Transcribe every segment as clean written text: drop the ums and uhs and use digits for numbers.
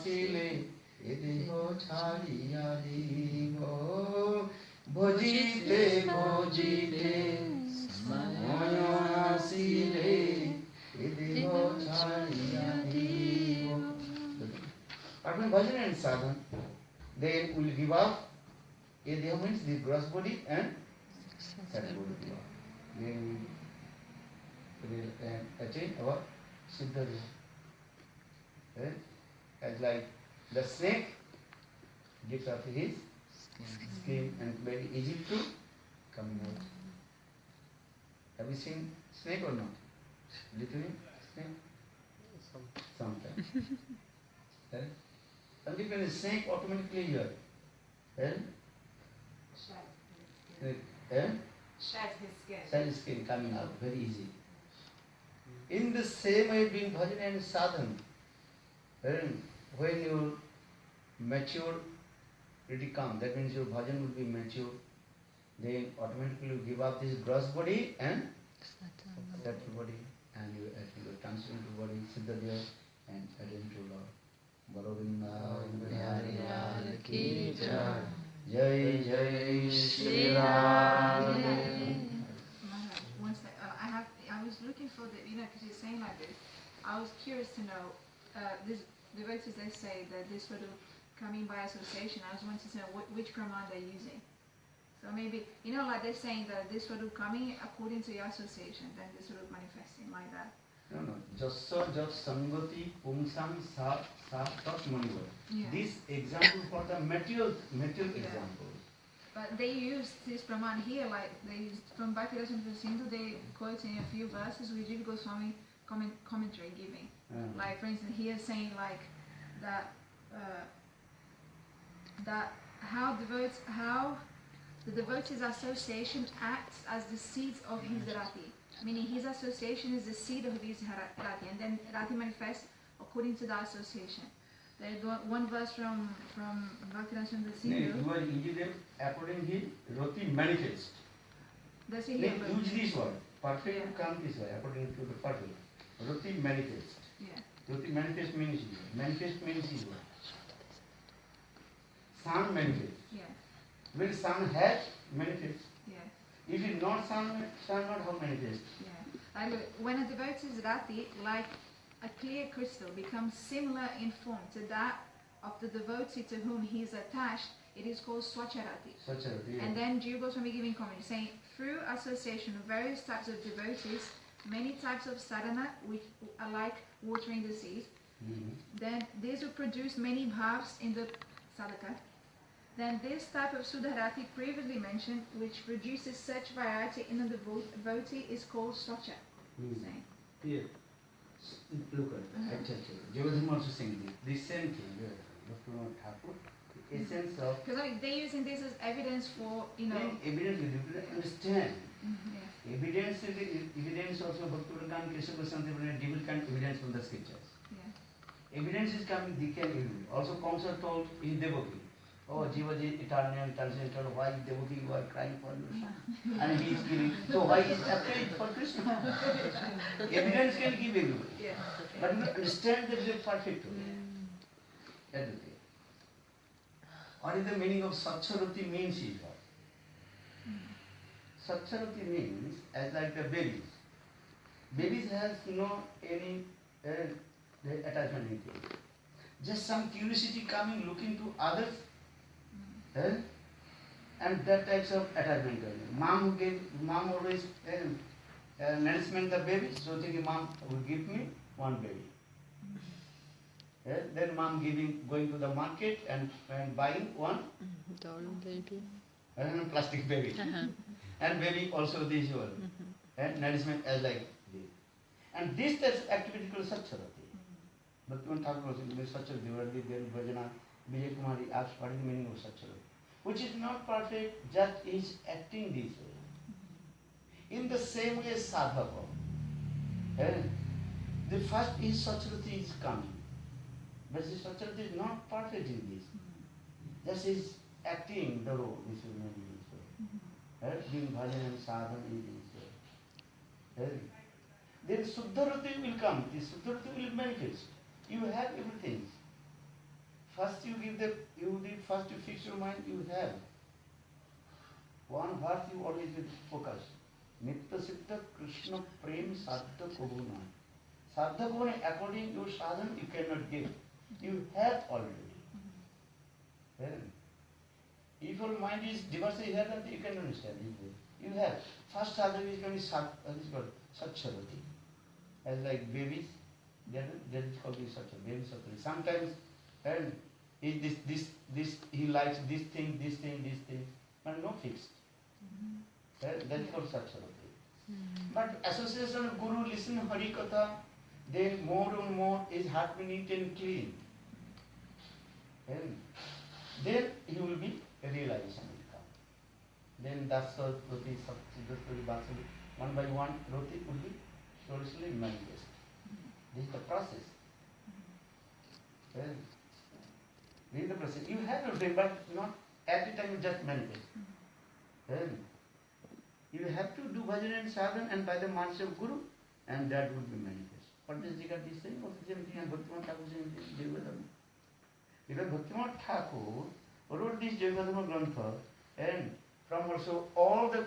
আসিলে এ দেহ ছাড়িয়া দিব ভজিতে ভজিতে সময় আসিলে এ দেহ ছাড়িয়া দিব Perform bhajan and sadhana, then we will give up. A deha means the gross body and sad body give up. Then we will attain our siddha deha. As like the snake gives up his skin and very easy to come out. Have you seen snake or not? Literally snake? Sometimes. And when a snake automatically here, shed his skin coming out very easy. In the same way, being bhajan and sadhana, when your maturity comes, that means your bhajan will be mature, then automatically you give up this gross body and subtle body, and you transfer into body, siddha deha, and attain to Lord. Balavinda Bihari Lal ki jai, jai jai Shri Ram. I was looking for the, because he's saying like this. I was curious to know, this devotees, they say that this sort of coming by association. I was wanting to know which Brahman they're using. So maybe, like they're saying that this sort of coming according to your association, then this sort of manifesting like that. No. Jasya jat sangati pumsam sat tat maniva. This example for the material example. But they use this Brahman here, like they use from Bhakti-Rasamrita Sindhu, they quote in a few verses with Jiva Goswami commentary giving. Like for instance, here saying like that how the devotee's association acts as the seeds of his rati. Meaning his association is the seed of his rati, and then rati manifests according to that association. There is one verse from Bhakti-Rasamrita Sindhu. You are using them according to rati manifest. Does he hear? Use this word. Perfect come this way, according to the perfect. Rati manifest. Rati manifest means is what? Sun manifest. When sun has manifest. If it not sun not how manifest. Like when a devotee's rati, like a clear crystal, becomes similar in form to that of the devotee to whom he is attached, it is called swacharati. And then Jiva Goswami giving comment saying, through association of various types of devotees, many types of sadhana, which are like watering the seed, then these will produce many bhavs in the sadhaka. Then this type of Sudharati previously mentioned, which produces such variety in a devotee, is called Swacha. Here, look at it. I tell you. Jivadham also saying this same thing. The essence of. Because they're using this as evidence for, Evidence you understand. Evidence also Bhakti-Pradhan Keshav Goswami different kind of evidence from the scriptures. Evidence is coming, they can give you. Also Kamsa told in Devaki. Oh, Jiva is eternal, why Devaki you are crying for your son? And he is giving. So why is afraid for Krishna? Evidence can give everybody. But you understand that you are perfect. Everything. What is the meaning of Satcharati means is what? Satcharati means as like the babies. Babies has no any attachment anything. Just some curiosity coming, looking to others. And that types of attachment. Mom always nourishment the baby, so thinking mom will give me one baby. Then mom going to the market and buying one doll baby, plastic baby, and baby also this one, and nourishment as like this. And this type of activity called Satcharati. But when talking about Satcharati, then Bhajana, Vijay Kumari asks what is the meaning of Satcharati, which is not perfect, just is acting this way. In the same way as Sadhaka, the first is Satcharati is coming, but the Satcharati is not perfect in this. Just is acting the role, this is maybe this way. Doing bhajan and sadhana in this way. Then Suddharati will come, the Suddharati will manifest. You have everything. first you fix your mind, you have one verse you always will focus. Nitya Siddha Krishna Prem Sadha Kohuna. Sadha Kohuna, according to your sadhana, you cannot give. You have already. If your mind is divorced here, then you can understand. You have. First sadhana is going to be Satcharati. As like babies, that is called baby Satcharati. Sometimes, he likes this thing, but no fixed. That is called Satcharati. But association of Guru, listen to Hari Katha, then more and more his heart will neat and clean. Then he will be realization will come. Then that's the Roti, Sapti, Vasali, one by one, Roti will be slowly manifest. This is the process. This is the process. You have your dream, but not at the time you just manifest. You have to do bhajan and sadhana and by the mercy of Guru, and that will be manifest. What is regard this thing? What is the same thing? And Bhaktivinoda Thakur says in Jayavadana. Because Bhaktivinoda Thakur wrote this Jayavadana Grantha, and from also all the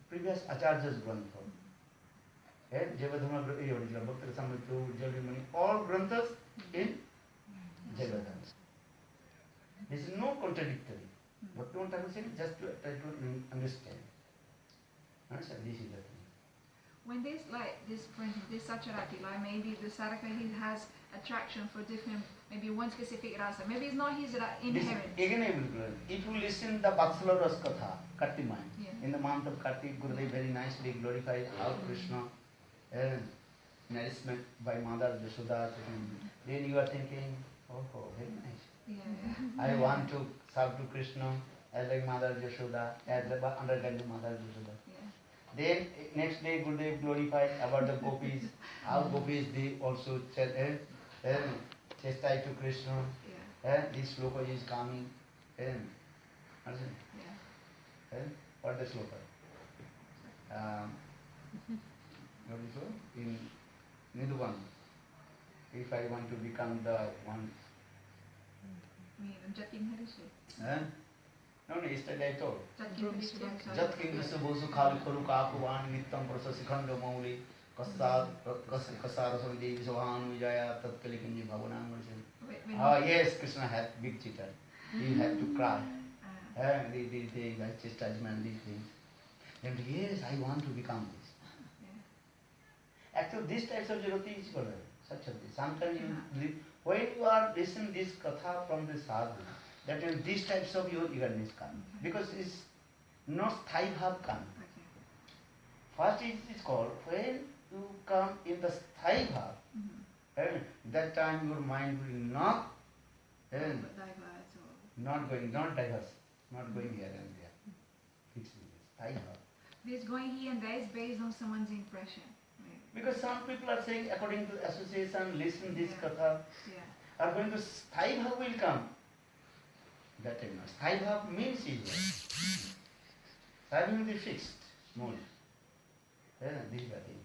previous Acharyas Grantha. And Jayavadana, Bhakti Rasamrita, Jalimani, all Granthas in Jayavadana. There is no contradictory. Bhaktivinoda Thakur said just to try to understand. Understand? This is the thing. When there's like this, for instance, this Satcharati, like maybe the sadhaka, he has attraction for different, maybe one specific rasa. Maybe it's not his inherent. Again, I will learn. If you listen the Vatsala Ras Katha, Kartimaya, in the month of Kartik, Gurudev very nicely glorified how Krishna nourishment by Mother Yashoda. Then you are thinking, oh, very nice. I want to serve to Krishna as like Mother Yashoda, as the understanding Mother Yashoda. Then next day Gurudev glorified about the gopis, how gopis they also chastised to Krishna. This sloka is coming. What the sloka? What is it? In Nidhuvan. If I want to become the one. No, yesterday I told. Jat king Visubosu Kali Kuru Kapuan, Nitam Prosasikanda Mauli, Kasar Sandi, Sohan Vijaya, Tatkalikinji Bhavanan. Yes, Krishna had big cheater. He had to cry. They chastisement, these things. And yes, I want to become this. Actually, these types of Jagati is called such a thing. Sometimes when you are listening this katha from the sadhu, that means these types of your eagerness come. Because it's not sthai bhav come. First it is called, when you come in the sthai bhav, that time your mind will not diverse, not going here and there. Fixed with this, sthai bhav. This going here and there is based on someone's impression. Because some people are saying, according to association, listen this katha, are going to sthai bhav will come. That is not. Sthai bhav means is sthai bhav is fixed mode. This is the thing.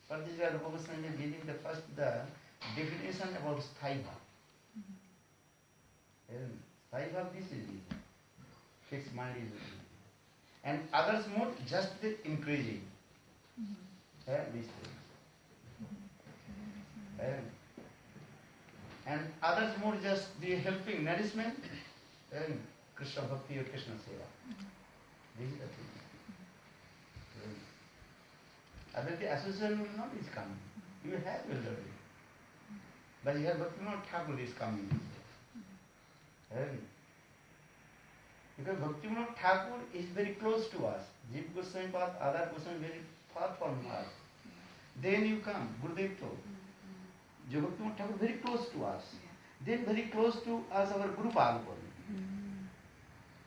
But this is why Rupa Goswami is giving the first the definition about sthai bhav. Sthai bhav this is it. Fixed mind is it. And others mode just the increasing. These things. And others mode just the helping nourishment. Krishna Bhakti or Krishna Seva. This is the thing. Other the association will not is coming. You have already. But here Bhaktivinoda Thakur is coming. Because Bhaktivinoda Thakur is very close to us. Jiva Goswami Path, other Goswami very far from us. Then you come, Gurudev told. Jiva Bhaktivinoda Thakur very close to us. Then very close to us our Guru Pagapur.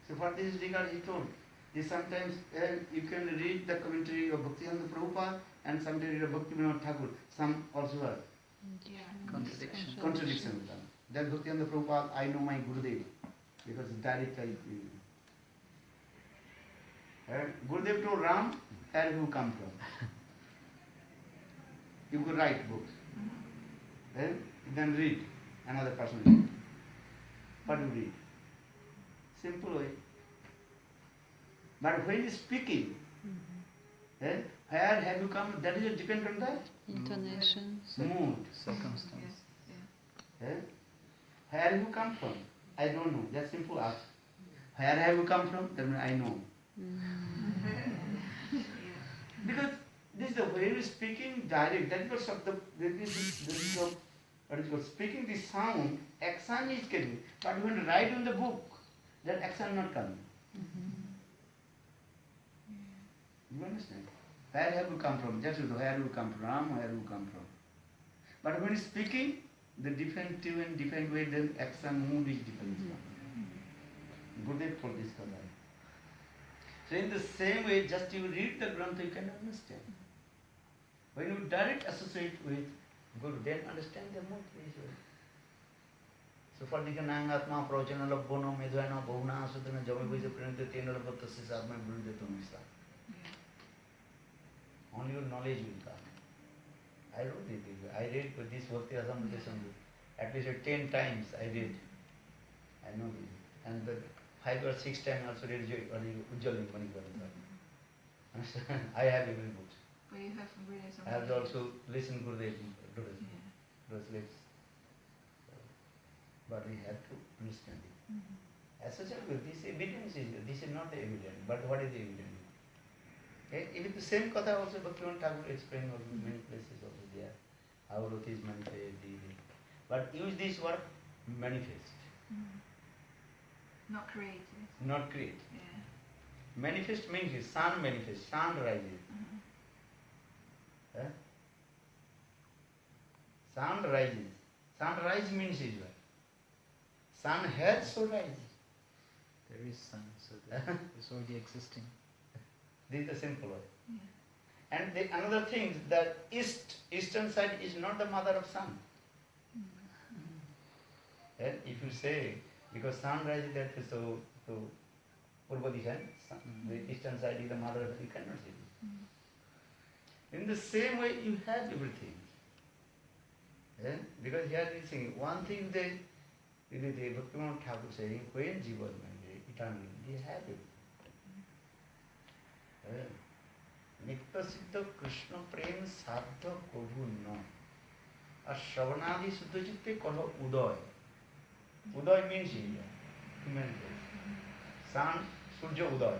So for this regard he told, sometimes you can read the commentary of Bhaktivinoda Prabhupada and sometimes read Bhaktivinoda Thakur. Some also are contradiction with them. That Bhaktivinoda Prabhupada, I know my Gurudev because directly Gurudev told Ram, where you come from? You could write books. Then read another person. what you read? Simple way. But when speaking, where have you come? That is depend on the intonation, mood, circumstance. Where have you come from? I don't know. Just simple ask. Where have you come from? Then I know. Because this is the way we speaking direct. That was this is the what is called speaking the sound. Action is getting, but when write in the book, that action not coming. You understand? Where have you come from? Just where you come from, where you come from. But when speaking, the different tune, different way, then action, mood is different. Gurudev told this color. So in the same way, just you read the Grantha, you can understand. When you direct associate with Guru, then understand the mood visually. So for the Kanangatma, Projanala, Bono, Medvana, Bhuna, Sudana, Jami, with the Prince, the Tenor of the Sisatma, Buddha Tumisa. Only your knowledge will come. I wrote it. I read this Bhakti Rasamrita Sandhu. At least 10 times I read. I know this. And the 5 or 6 times also read Ujjwal Manikara. I have every book. But you have really some. I have also listened to the translates. But we have to understand it. As such, this evidence is, this is not the evidence, but what is the evidence? Okay? Even the same Katha also Bhaktivinoda Thakur explained in many places also there. How Ruti is manifest. But use this word manifest. Not created. Not create. Yeah. Manifest means sun manifest, sun rises. Sun rises. Sunrise means is what? Sun has so rise. There is sun, so it's already existing. This is the simple way. And another thing, that eastern side is not the mother of sun. And if you say, because sun rises that is so Purva Disha, the eastern side is the mother of, you cannot say this. In the same way, you have everything. Because here is saying, one thing the Bhaktivinoda Thakur saying, when Jiva is eternal, they have it. Nitya Siddha Krishna Prem Sadha Prabhu No. A Shravanadi Siddha Chitte Kala Uday. Uday means India, human face. Sun, Surya Uday.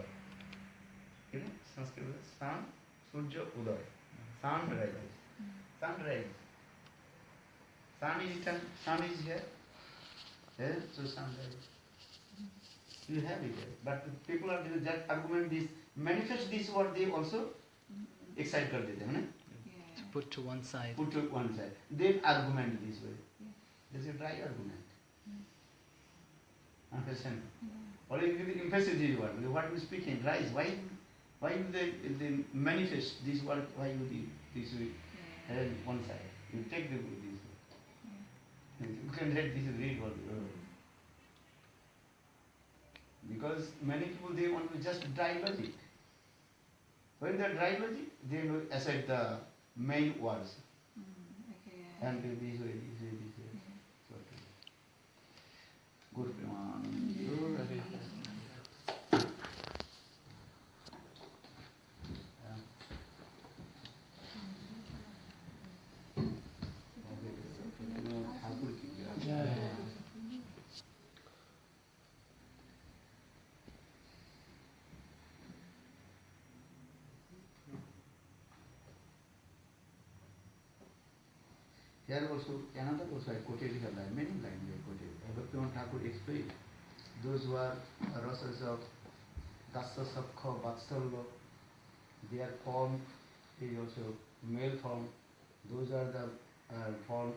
You know, Sanskrit, Sun, Surya Uday. Sun rises. Sun rises. Sun is eternal, sun is here. So sun rises. You have it here. But people are just argument this, manifest this word, they also excite kar dete hain. Put to one side. Put to one side. They argument this way. This is a dry argument. Understand? Or if you emphasis this word, what you speaking, rise. Why they manifest this word, why you do this way? One side. You take this way. You can read this read what because many people they want to just dry logic. When they dry logic, they will accept the main words. And this way, this way, this way. Guru Premanand. Here also, another also I quoted here, many lines I quoted. Bhaktivinoda Thakur explained, those who are rasas of Dasa Sakha Vatsalya, their form is also male form. Those are the form,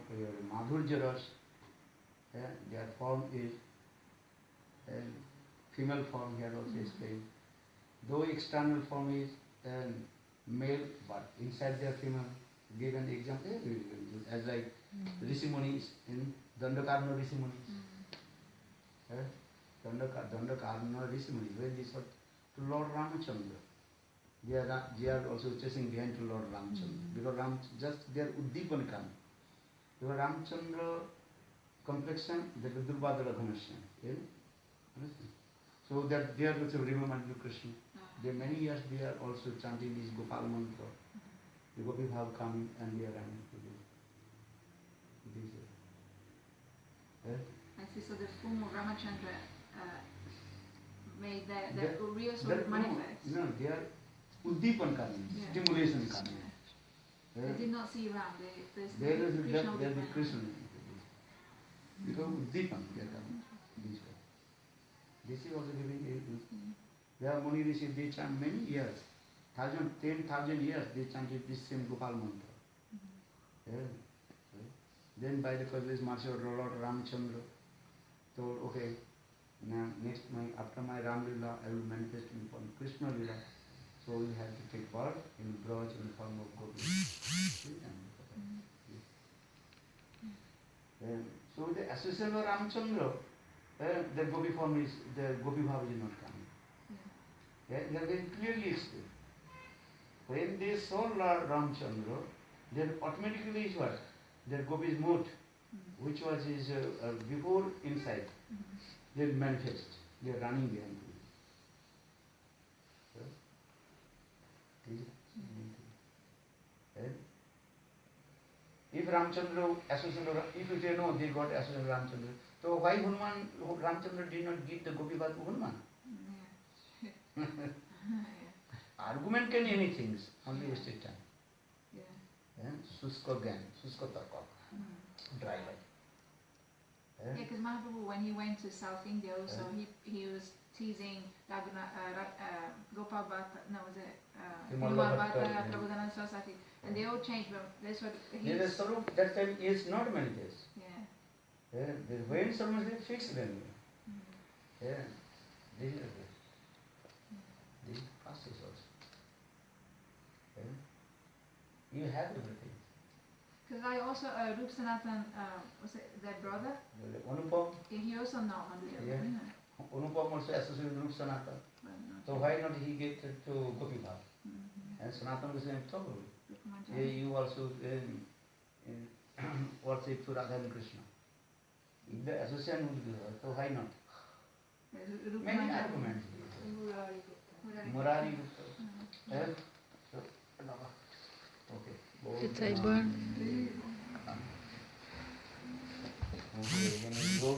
Madhurya Ras, their form is female form here also explained. Though external form is male, but inside they are female. Give an example, as like Rishi Munis in Dandakarna Rishi Munis. Dandakarna Rishi Munis, when this was to Lord Ramachandra. They are also chasing behind to Lord Ramachandra. Because just their Uddipan come. Because Ramachandra complexion, that is Durbadala Ghanasya. You know? Understand? So that they are also remembered Krishna. There many years they are also chanting this Gopal mantra. The Gopi have come and they are running to this. I see, so the form of Ramachandra made the real sort of manifest. No, they are Uddipan coming, stimulation coming. They did not see Ram, there is the Krishna. Because Uddipan they are coming this way. This is also giving they are Muni Rishi, they chant many years, 10,000 years they chanted this same Gopal mantra. Then by the Kaviraj Maharshi or Lord Ramchandra told, okay, now next after my Ram Lila, I will manifest in form of Krishna Lila. So you have to take birth in Braj in the form of Gopi. So with the association of Ramchandra, the Gopi form is, the Gopi Bhava is not coming. They are very clearly explained. When they saw Lord Ramchandra, then automatically is what? Their Gopi is moved, which was his before inside. They manifest. They are running behind him. If Ramchandra associated, if they know they got associated Ramchandra, so why Hanuman, Ramchandra did not give the Gopi Bhat to Hanuman? Argument can anything, only wasted time. Susko Gan, Susko Tarka, dry life. Yeah, because Mahaprabhu, when he went to South India also, he was teasing Gopal Bhatta, no, was it Vimal Bhatta, Prabodhananda Saraswati, and they all changed, but that's what he... The Sarup that time is not manifest. Yeah. When someone is fixed then. This is this process also. You have everything. Because I also, Rup Sanatan, was it their brother? Anupam? Yeah, he also know Hanuman. Anupam also associated with Rup Sanatan. So why not he get to Gopi Bhav? And Sanatan was saying, you also worship to Radha and Krishna. If the association would be her, so why not? Many arguments. Murari Gupta. Okay. Did I burn? Okay, then we go.